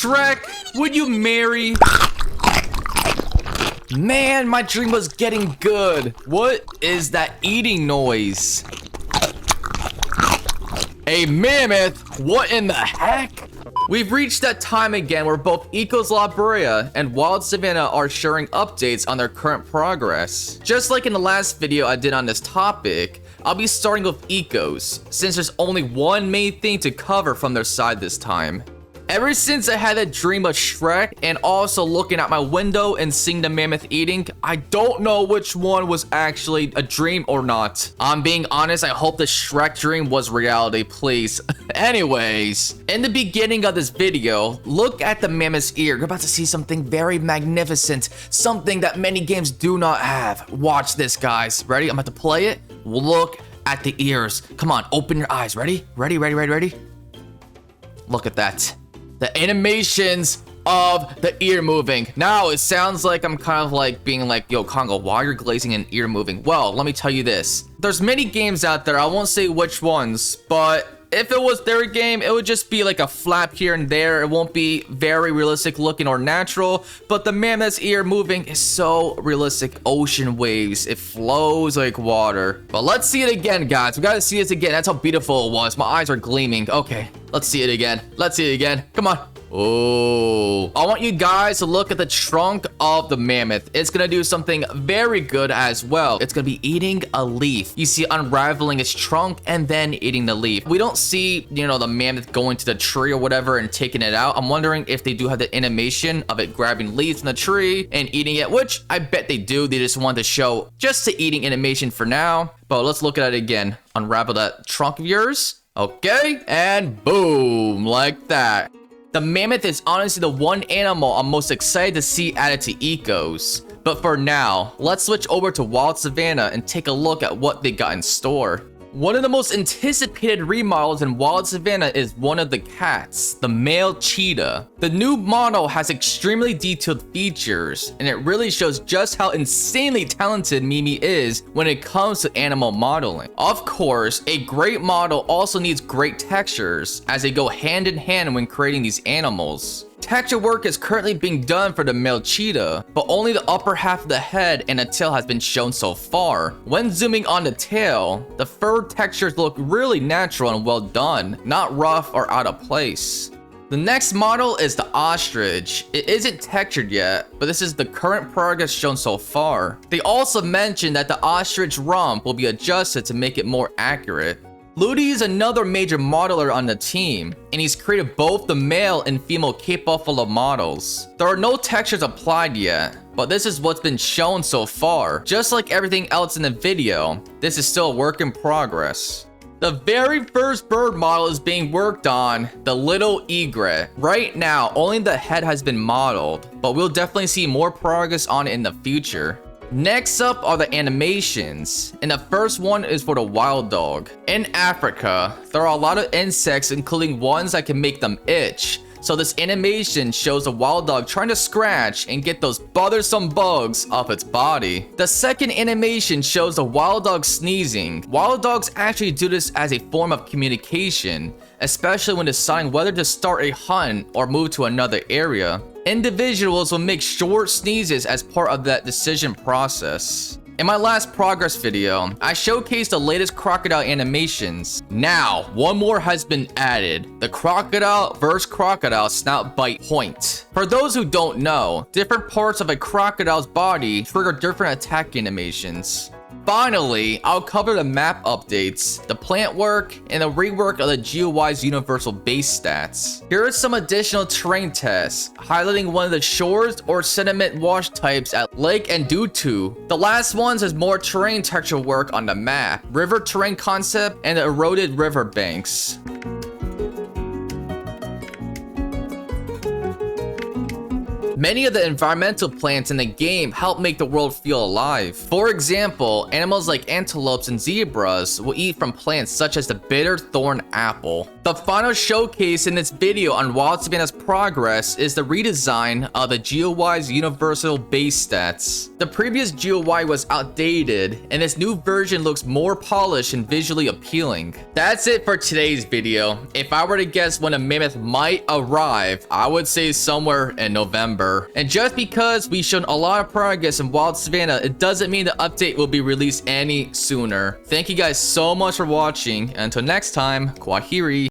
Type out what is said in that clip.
Shrek, would you marry? Man, my dream was getting good. What is that eating noise? A mammoth? What in the heck? We've reached that time again where both Ecos La Brea and Wild Savannah are sharing updates on their current progress. Just like in the last video I did on this topic, I'll be starting with Ecos, since there's only one main thing to cover from their side this time. Ever since I had a dream of Shrek and also looking out my window and seeing the mammoth eating, I don't know which one was actually a dream or not. I'm being honest, I hope the Shrek dream was reality, please. Anyways, in the beginning of this video, look at the mammoth's ear. You're about to see something very magnificent, something that many games do not have. Watch this, guys. Ready? I'm about to play it. Look at the ears. Come on, open your eyes. Ready? Ready, ready, ready, ready? Look at that. The animations of the ear moving. Now, it sounds like I'm kind of like being like, yo, Congo, why are you glazing and ear moving? Well, let me tell you this. There's many games out there, I won't say which ones, but if it was their game, it would just be like a flap here and there. It won't be very realistic looking or natural, but the mammoth's ear moving is so realistic. Ocean waves, it flows like water. But let's see it again, guys. We gotta see this again. That's how beautiful it was. My eyes are gleaming. Okay, let's see it again. Let's see it again. Come on. Oh, I want you guys to look at the trunk of the mammoth. It's gonna do something very good as well. It's gonna be eating a leaf. You see unraveling its trunk and then eating the leaf. We don't see, you know, the mammoth going to the tree or whatever and taking it out. I'm wondering if they do have the animation of it grabbing leaves from the tree and eating it, which I bet they do. They just want to show just the eating animation for now. But let's look at it again. Unravel that trunk of yours. Okay, and boom, like that. The mammoth is honestly the one animal I'm most excited to see added to Ecos. But for now, let's switch over to Wild Savannah and take a look at what they got in store. One of the most anticipated remodels in Wild Savannah is one of the cats, the male cheetah. The new model has extremely detailed features, and it really shows just how insanely talented Mimi is when it comes to animal modeling. Of course, a great model also needs great textures, as they go hand in hand when creating these animals. Texture work is currently being done for the male cheetah, but only the upper half of the head and the tail has been shown so far. When zooming on the tail, the fur textures look really natural and well done, not rough or out of place. The next model is the ostrich. It isn't textured yet, but this is the current progress shown so far. They also mentioned that the ostrich rump will be adjusted to make it more accurate. Ludi is another major modeler on the team, and he's created both the male and female Cape Buffalo models. There are no textures applied yet, but this is what's been shown so far. Just like everything else in the video, this is still a work in progress. The very first bird model is being worked on, the little egret. Right now, only the head has been modeled, but we'll definitely see more progress on it in the future. Next up are the animations, and the first one is for the wild dog. In Africa, there are a lot of insects, including ones that can make them itch. So this animation shows a wild dog trying to scratch and get those bothersome bugs off its body. The second animation shows a wild dog sneezing. Wild dogs actually do this as a form of communication, especially when deciding whether to start a hunt or move to another area. Individuals will make short sneezes as part of that decision process. In my last progress video, I showcased the latest crocodile animations. Now, one more has been added, the crocodile versus crocodile snout bite point. For those who don't know, different parts of a crocodile's body trigger different attack animations. Finally, I'll cover the map updates, the plant work, and the rework of the GeoWise universal base stats. Here are some additional terrain tests, highlighting one of the shores or sediment wash types at Lake and Dutu. The last ones has more terrain texture work on the map, river terrain concept, and the eroded river banks. Many of the environmental plants in the game help make the world feel alive. For example, animals like antelopes and zebras will eat from plants such as the bitter thorn apple. The final showcase in this video on Wild Savannah's progress is the redesign of the GeoWi's universal base stats. The previous GeoWi was outdated, and this new version looks more polished and visually appealing. That's it for today's video. If I were to guess when a Mammoth might arrive, I would say somewhere in November. And just because we've shown a lot of progress in Wild Savannah, it doesn't mean the update will be released any sooner. Thank you guys so much for watching. Until next time, Kwaheri.